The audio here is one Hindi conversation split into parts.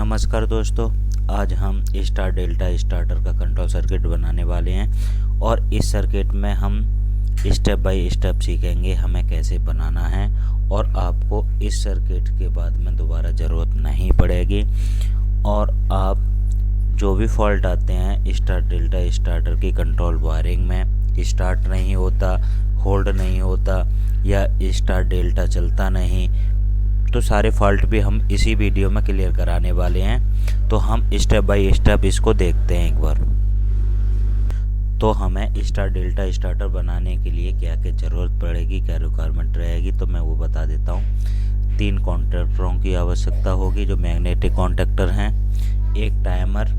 नमस्कार दोस्तों, आज हम स्टार डेल्टा स्टार्टर का कंट्रोल सर्किट बनाने वाले हैं और इस सर्किट में हम स्टेप बाय स्टेप सीखेंगे हमें कैसे बनाना है और आपको इस सर्किट के बाद में दोबारा ज़रूरत नहीं पड़ेगी। और आप जो भी फॉल्ट आते हैं स्टार डेल्टा स्टार्टर की कंट्रोल वायरिंग में, स्टार्ट नहीं होता, होल्ड नहीं होता या स्टार डेल्टा चलता नहीं, तो सारे फॉल्ट भी हम इसी वीडियो में क्लियर कराने वाले हैं। तो हम स्टेप बाय स्टेप इसको देखते हैं एक बार। तो हमें स्टार डेल्टा स्टार्टर बनाने के लिए क्या क्या ज़रूरत पड़ेगी, क्या रिक्वायरमेंट रहेगी, तो मैं वो बता देता हूँ। 3 कॉन्टैक्टरों की आवश्यकता होगी जो मैग्नेटिक कॉन्टैक्टर हैं, एक टाइमर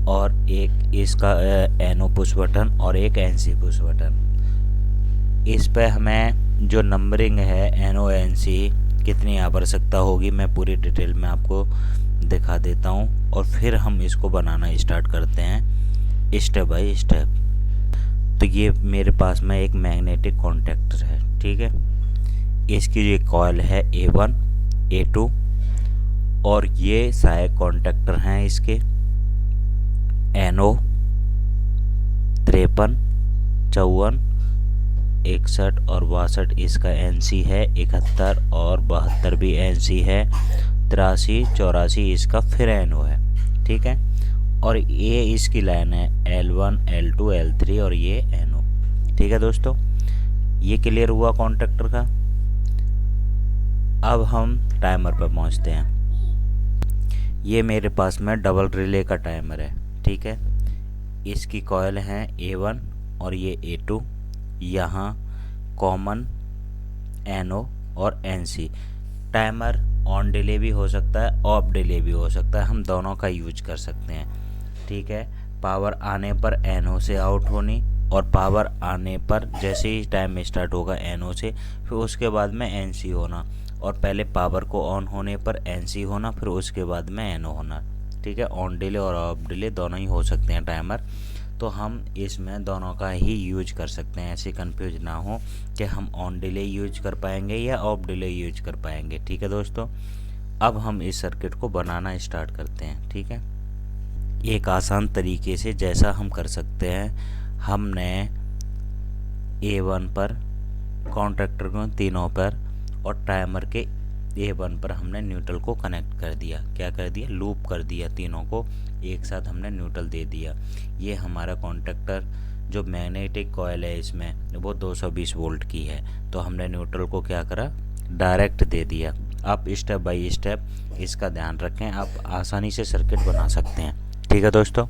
और एक इसका एनो पुश बटन और एक एनसी पुश बटन। इस पे हमें जो नंबरिंग है एनो एनसी कितनी आवश्यकता होगी मैं पूरी डिटेल में आपको दिखा देता हूँ और फिर हम इसको बनाना स्टार्ट करते हैं स्टेप बाय स्टेप। तो ये मेरे पास में एक मैग्नेटिक कॉन्टैक्टर है, ठीक है। इसकी ये कॉइल है A1 A2 और ये सहायक कॉन्टैक्टर हैं इसके NO 53 54 61 और 62 इसका NC है, 71 और 72 भी NC है, 83 84 इसका फिर NO है, ठीक है। और ये इसकी लाइन है L1 L2 L3 और ये NO, ठीक है दोस्तों। ये क्लियर हुआ कॉन्टैक्टर का। अब हम टाइमर पर पहुंचते हैं। ये मेरे पास में डबल रिले का टाइमर है, ठीक है। इसकी कॉइल है A1 और ये A2, यहाँ कॉमन NO और NC। टाइमर ऑन डिले भी हो सकता है, ऑफ डिले भी हो सकता है, हम दोनों का यूज कर सकते हैं, ठीक है। पावर आने पर NO से आउट होनी और पावर आने पर जैसे ही टाइम स्टार्ट होगा NO से, फिर उसके बाद में NC होना, और पहले पावर को ऑन होने पर NC होना, फिर उसके बाद में NO होना, ठीक है। ऑन डिले और ऑफ डिले दोनों ही हो सकते हैं टाइमर, तो हम इसमें दोनों का ही यूज कर सकते हैं। ऐसे कंफ्यूज ना हो कि हम ऑन डिले यूज कर पाएंगे या ऑफ डिले यूज कर पाएंगे, ठीक है दोस्तों। अब हम इस सर्किट को बनाना स्टार्ट करते हैं, ठीक है। एक आसान तरीके से जैसा हम कर सकते हैं, हमने A1 पर कॉन्टैक्टर को तीनों पर और टाइमर के A1 पर हमने न्यूट्रल को कनेक्ट कर दिया। क्या कर दिया? लूप कर दिया, तीनों को एक साथ हमने न्यूट्रल दे दिया। ये हमारा कॉन्टैक्टर जो मैग्नेटिक कॉइल है इसमें वो 220 वोल्ट की है, तो हमने न्यूट्रल को क्या करा, डायरेक्ट दे दिया। आप स्टेप बाय स्टेप इसका ध्यान रखें, आप आसानी से सर्किट बना सकते हैं, ठीक है दोस्तों।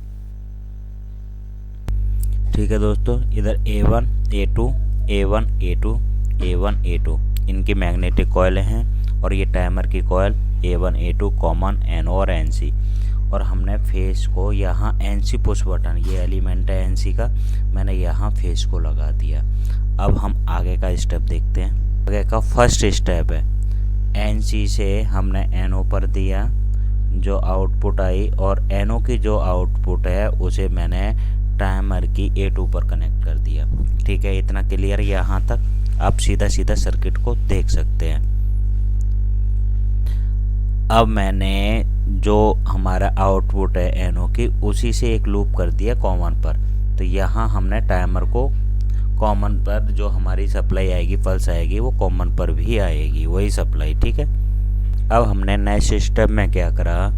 ठीक है दोस्तों, इधर A1 A2 A1 A2 A1 A2 इनकी मैग्नेटिक कॉइल हैं और ये टाइमर की coil A1 A2 common NO और NC। और हमने फेस को यहाँ NC पुश बटन, ये एलिमेंट है NC का, मैंने यहाँ फेस को लगा दिया। अब हम आगे का स्टेप देखते हैं। आगे का फर्स्ट स्टेप है NC से हमने NO पर दिया जो आउटपुट आई, और NO की जो आउटपुट है उसे मैंने टाइमर की A2 पर कनेक्ट कर दिया, ठीक है। इतना क्लियर यहाँ तक आप सीधा सीधा सर्किट को देख सकते हैं। अब मैंने जो हमारा आउटपुट है NO की उसी से एक लूप कर दिया कॉमन पर, तो यहाँ हमने टाइमर को कॉमन पर जो हमारी सप्लाई आएगी, पल्स आएगी, वो कॉमन पर भी आएगी, वही सप्लाई, ठीक है। अब हमने नेक्स्ट स्टेप में क्या करा,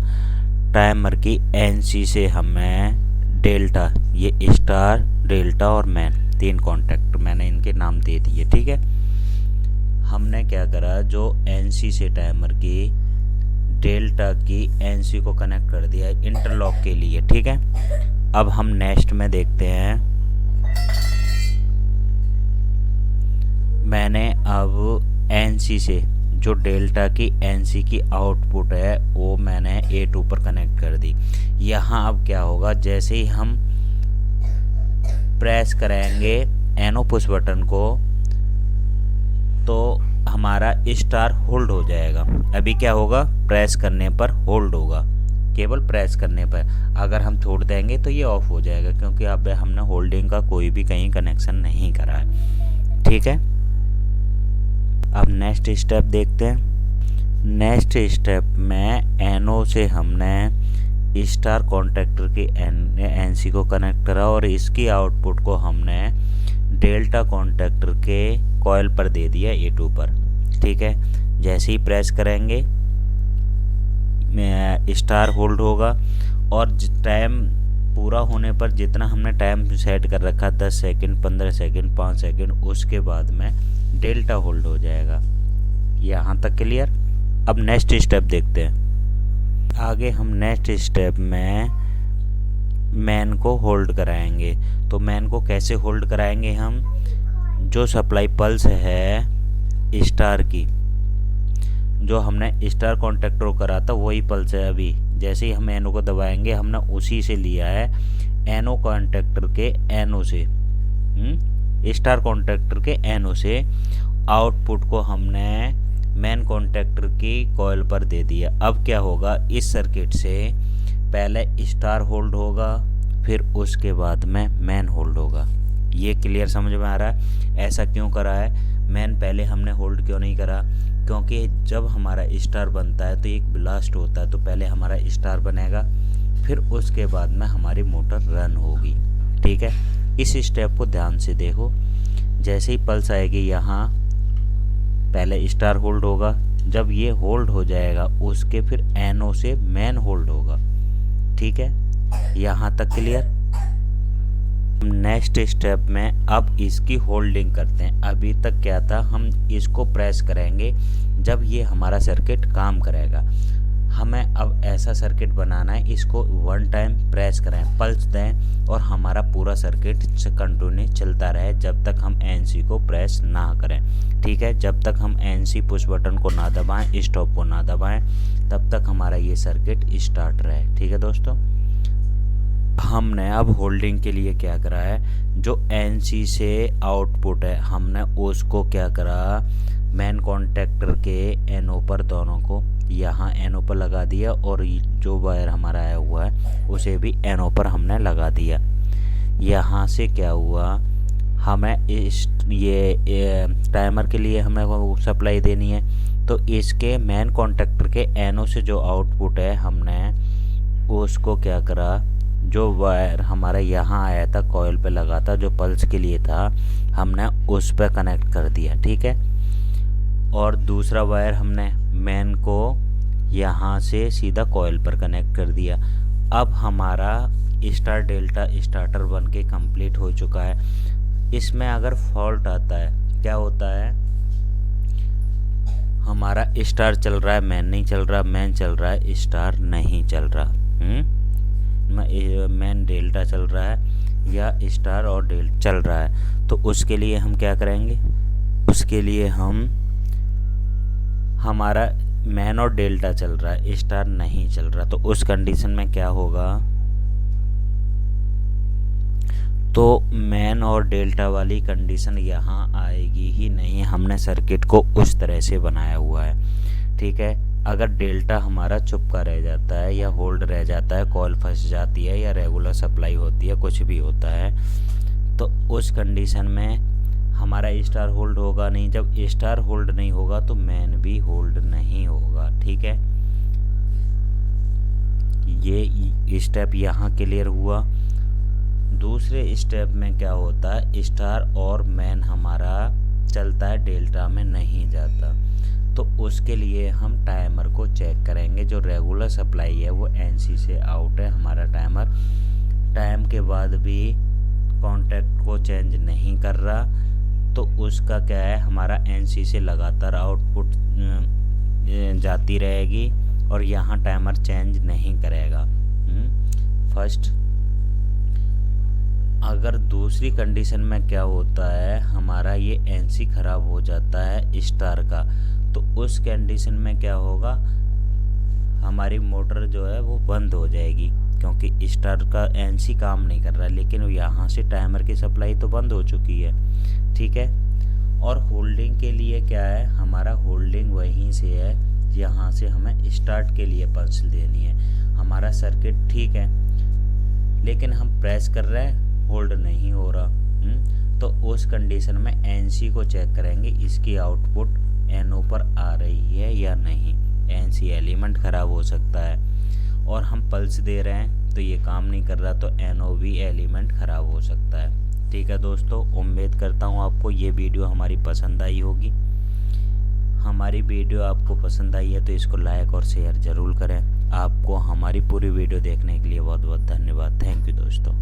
टाइमर की NC से हमें डेल्टा, ये स्टार डेल्टा और मैन 3 कॉन्टैक्ट मैंने इनके नाम दे दिए, ठीक है। हमने क्या करा, जो NC से टाइमर की डेल्टा की NC को कनेक्ट कर दिया इंटरलॉक के लिए, ठीक है। अब हम नेक्स्ट में देखते हैं, मैंने अब NC से जो डेल्टा की NC की आउटपुट है वो मैंने A2 पर कनेक्ट कर दी। यहाँ अब क्या होगा, जैसे ही हम प्रेस करेंगे NO पुश बटन को तो हमारा स्टार होल्ड हो जाएगा। अभी क्या होगा, प्रेस करने पर होल्ड होगा, केवल प्रेस करने पर। अगर हम छोड़ देंगे तो ये ऑफ हो जाएगा, क्योंकि अब हमने होल्डिंग का कोई भी कहीं कनेक्शन नहीं करा है, ठीक है। अब नेक्स्ट स्टेप देखते हैं। नेक्स्ट स्टेप में NO से हमने स्टार कॉन्टैक्टर के NC को कनेक्ट करा और इसकी आउटपुट को हमने डेल्टा कॉन्टैक्टर के कॉइल पर दे दिया A2 पर। ठीक है, जैसे ही प्रेस करेंगे स्टार होल्ड होगा और टाइम पूरा होने पर जितना हमने टाइम सेट कर रखा 10 सेकंड, 15 सेकंड, 5 सेकंड, उसके बाद में डेल्टा होल्ड हो जाएगा। यहाँ तक क्लियर। अब नेक्स्ट स्टेप देखते हैं। आगे हम नेक्स्ट स्टेप में मैन को होल्ड कराएंगे। तो मैन को कैसे होल्ड कराएंगे हम? जो सप्लाई पल्स है स्टार की, जो हमने स्टार कॉन्टैक्टर को करा था वही पल्स है अभी। जैसे ही हम NO को दबाएंगे, हमने उसी से लिया है NO कॉन्टैक्टर के NO से, स्टार कॉन्टैक्टर के NO से आउटपुट को हमने मैन कॉन्टैक्टर की कॉइल पर दे दिया। अब क्या होगा, इस सर्किट से पहले स्टार होल्ड होगा, फिर उसके बाद में मैन होल्ड होगा। ये क्लियर समझ में आ रहा है? ऐसा क्यों करा है? मैन पहले हमने होल्ड क्यों नहीं करा? क्योंकि जब हमारा स्टार बनता है तो एक ब्लास्ट होता है, तो पहले हमारा स्टार बनेगा, फिर उसके बाद में हमारी मोटर रन होगी। ठीक है, इस स्टेप को ध्यान से देखो। जैसे ही पल्स आएगी यहाँ पहले स्टार होल्ड होगा, जब ये होल्ड हो जाएगा उसके फिर NO से मैन होल्ड होगा। ठीक है, यहाँ तक क्लियर। नेक्स्ट स्टेप में अब इसकी होल्डिंग करते हैं। अभी तक क्या था, हम इसको प्रेस करेंगे जब ये हमारा सर्किट काम करेगा। हमें अब ऐसा सर्किट बनाना है, इसको 1 टाइम प्रेस करें, पल्स दें और हमारा पूरा सर्किट कंटिन्यू चलता रहे जब तक हम NC को प्रेस ना करें। ठीक है, जब तक हम NC पुश बटन को ना दबाएं, स्टॉप को ना दबाएं, तब तक हमारा ये सर्किट स्टार्ट रहे। ठीक है दोस्तों, हमने अब होल्डिंग के लिए क्या करा है, जो NC से आउटपुट है हमने उसको क्या करा, मैन कॉन्टैक्टर के NO पर दोनों को यहाँ NO पर लगा दिया और जो वायर हमारा आया हुआ है उसे भी NO पर हमने लगा दिया। यहाँ से क्या हुआ, हमें ये टाइमर के लिए हमें सप्लाई देनी है, तो इसके मैन कॉन्टैक्टर के NO से जो आउटपुट है हमने उसको क्या करा, जो वायर हमारा यहाँ आया था कॉइल पे लगा था, जो पल्स के लिए था, हमने उस पर कनेक्ट कर दिया। ठीक है, और दूसरा वायर हमने मैन को यहाँ से सीधा कॉइल पर कनेक्ट कर दिया। अब हमारा स्टार डेल्टा स्टार्टर बन के कम्प्लीट हो चुका है। इसमें अगर फॉल्ट आता है, क्या होता है, हमारा स्टार चल रहा है, मैन नहीं चल रहा, मैन चल रहा है, स्टार नहीं चल रहा, मैन डेल्टा चल रहा है या स्टार और डेल्टा चल रहा है, तो उसके लिए हम क्या करेंगे, उसके लिए हम हमारा मैन और डेल्टा चल रहा है, स्टार नहीं चल रहा, तो उस कंडीशन में क्या होगा, तो मैन और डेल्टा वाली कंडीशन यहाँ आएगी ही नहीं। हमने सर्किट को उस तरह से बनाया हुआ है। ठीक है, अगर डेल्टा हमारा चुपका रह जाता है या होल्ड रह जाता है, कॉल फंस जाती है या रेगुलर सप्लाई होती है, कुछ भी होता है, तो उस कंडीशन में हमारा स्टार होल्ड होगा नहीं। जब स्टार होल्ड नहीं होगा तो मैन भी होल्ड नहीं होगा। ठीक है, ये स्टेप यहाँ क्लियर हुआ। दूसरे स्टेप में क्या होता है, स्टार और मैन हमारा चलता है, डेल्टा में नहीं जाता, तो उसके लिए हम टाइमर को चेक करेंगे। जो रेगुलर सप्लाई है वो NC से आउट है हमारा टाइमर, टाइम के बाद भी कॉन्टैक्ट को चेंज नहीं कर रहा, तो उसका क्या है, हमारा NC से लगातार आउटपुट जाती रहेगी और यहाँ टाइमर चेंज नहीं करेगा। फर्स्ट, अगर दूसरी कंडीशन में क्या होता है, हमारा ये NC ख़राब हो जाता है स्टार का, तो उस कंडीशन में क्या होगा, हमारी मोटर जो है वो बंद हो जाएगी, क्योंकि स्टार का NC काम नहीं कर रहा है, लेकिन यहाँ से टाइमर की सप्लाई तो बंद हो चुकी है। ठीक है, और होल्डिंग के लिए क्या है, हमारा होल्डिंग वहीं से है जहाँ से हमें स्टार्ट के लिए पल्स देनी है। हमारा सर्किट ठीक है, लेकिन हम प्रेस कर रहे हैं, होल्ड नहीं हो रहा, तो उस कंडीशन में NC को चेक करेंगे, इसकी आउटपुट NO पर आ रही है या नहीं। NC एलिमेंट ख़राब हो सकता है, और हम पल्स दे रहे हैं तो ये काम नहीं कर रहा तो NOV एलिमेंट ख़राब हो सकता है। ठीक है दोस्तों, उम्मीद करता हूँ आपको ये वीडियो हमारी पसंद आई होगी। हमारी वीडियो आपको पसंद आई है तो इसको लाइक और शेयर ज़रूर करें। आपको हमारी पूरी वीडियो देखने के लिए बहुत बहुत धन्यवाद। थैंक यू दोस्तों।